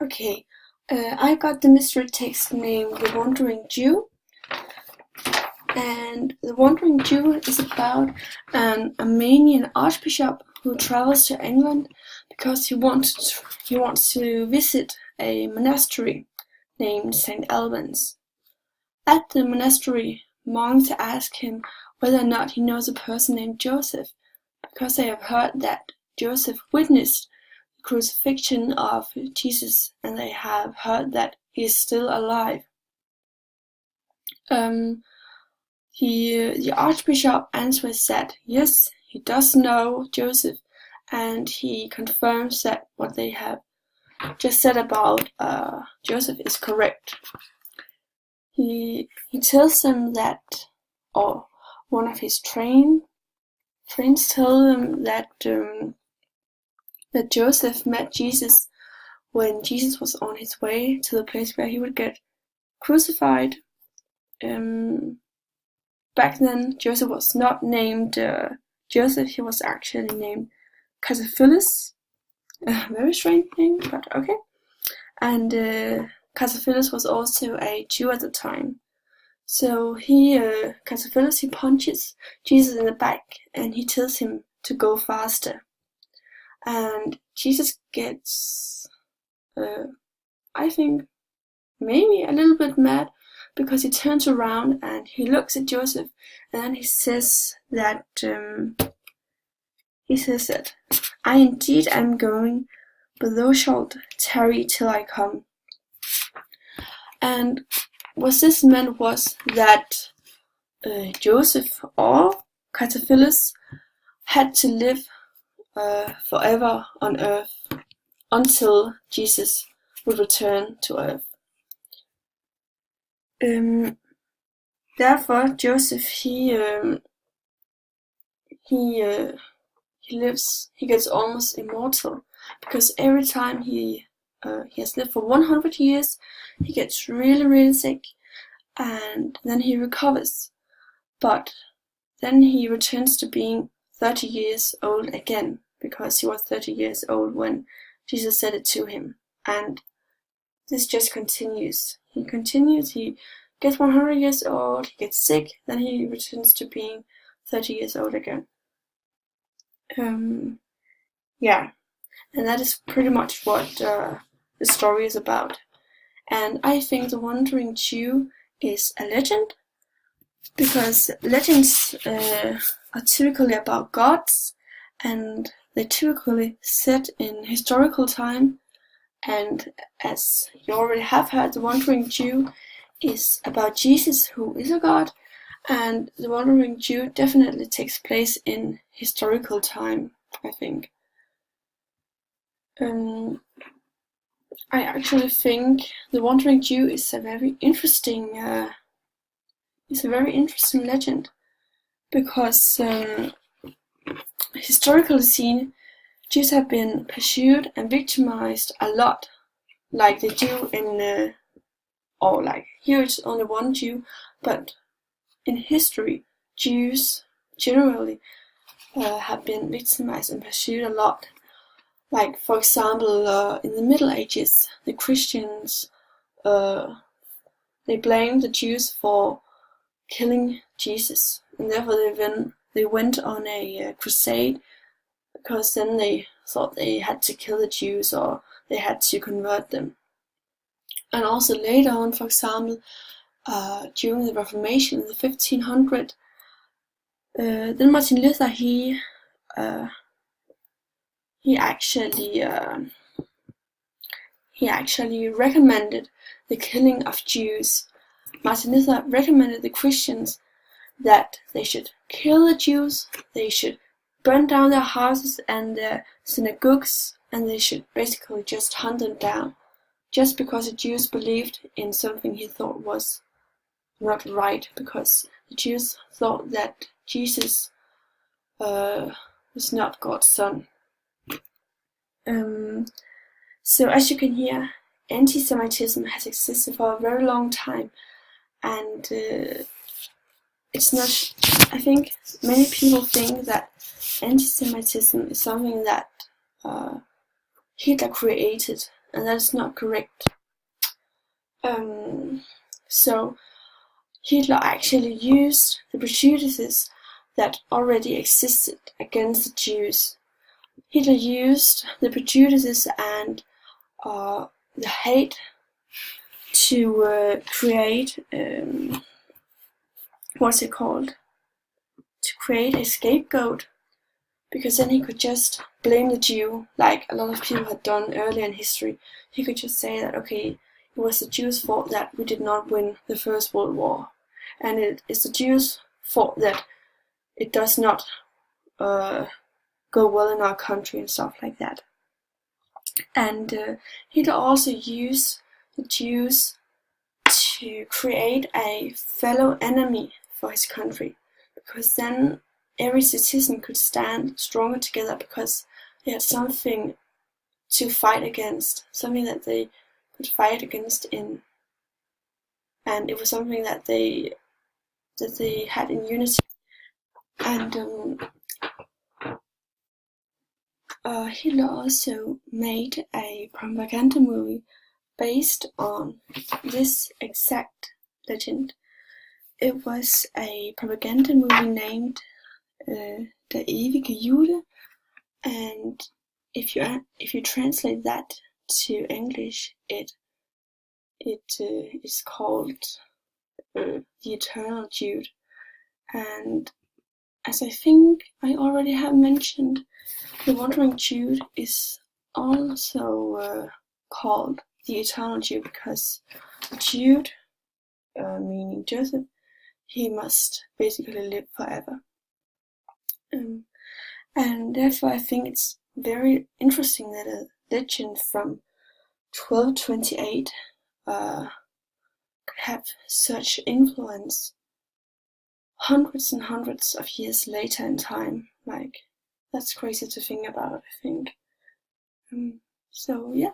Okay, I got the mystery text named The Wandering Jew, and The Wandering Jew is about an Armenian archbishop who travels to England because he wants to visit a monastery named St. Albans. At the monastery, monks ask him whether or not he knows a person named Joseph, because they have heard that Joseph witnessed the crucifixion of Jesus, and they have heard that he is still alive. The Archbishop answers that yes, he does know Joseph, and he confirms that what they have just said about Joseph is correct. He tells them that, or one of his friends tell them that Joseph met Jesus when Jesus was on his way to the place where he would get crucified. Back then, Joseph was not named Joseph, he was actually named Cassiphilus. Very strange name, but okay. And Cassiphilus was also a Jew at the time. So Cassiphilus, he punches Jesus in the back and he tells him to go faster. And Jesus gets, I think, maybe a little bit mad, because he turns around and he looks at Joseph, and then he says that I indeed am going, but thou shalt tarry till I come. And what this meant was that Joseph or Cassiphilus had to live forever on earth until Jesus would return to earth. Therefore, Joseph he gets almost immortal, because every time he has lived for 100 years, he gets really, really sick, and then he recovers. But then he returns to being 30 years old again, because he was 30 years old when Jesus said it to him. And this just continues. He gets 100 years old, he gets sick, then he returns to being 30 years old again. Yeah, and that is pretty much what the story is about. And I think The Wandering Jew is a legend, because legends are typically about gods, and they typically set in historical time. And as you already have heard, The Wandering Jew is about Jesus, who is a god, and The Wandering Jew definitely takes place in historical time, I think. I actually think The Wandering Jew is a very interesting legend, because historically seen, Jews have been pursued and victimized a lot, like they do in, or like here it's only one Jew, but in history, Jews generally have been victimized and pursued a lot. Like, for example, in the Middle Ages, the Christians, they blamed the Jews for killing Jesus, and therefore they went on a crusade, because then they thought they had to kill the Jews, or they had to convert them. And also later on, for example, during the Reformation in the 1500s, then Martin Luther he actually recommended the killing of Jews. Martin Luther recommended the Christians that they should kill the Jews, they should burn down their houses and their synagogues, and they should basically just hunt them down, just because the Jews believed in something he thought was not right, because the Jews thought that Jesus was not God's son. So as you can hear, anti-Semitism has existed for a very long time, and it's not. I think many people think that anti-Semitism is something that Hitler created, and that's not correct. So Hitler actually used the prejudices that already existed against the Jews. Hitler used the prejudices and the hate to create what's it called? To create a scapegoat, because then he could just blame the Jew, like a lot of people had done earlier in history. He could just say that, okay, it was the Jews' fault that we did not win the First World War, and it is the Jews' fault that it does not go well in our country and stuff like that. And Hitler also used the Jews to create a fellow enemy for his country, because then every citizen could stand stronger together because they had something to fight against, something that they could fight against in, and it was something that they had in unity. And Hitler also made a propaganda movie based on this exact legend. It was a propaganda movie named Der ewige Jude, and if you translate that to English, it is called The Eternal Jude. And as I think I already have mentioned, the Wandering Jude is also called the Eternal Jude because Jude, meaning Joseph, he must basically live forever. And therefore I think it's very interesting that a legend from 1228 could have such influence hundreds and hundreds of years later in time. Like, that's crazy to think about, I think. So yeah,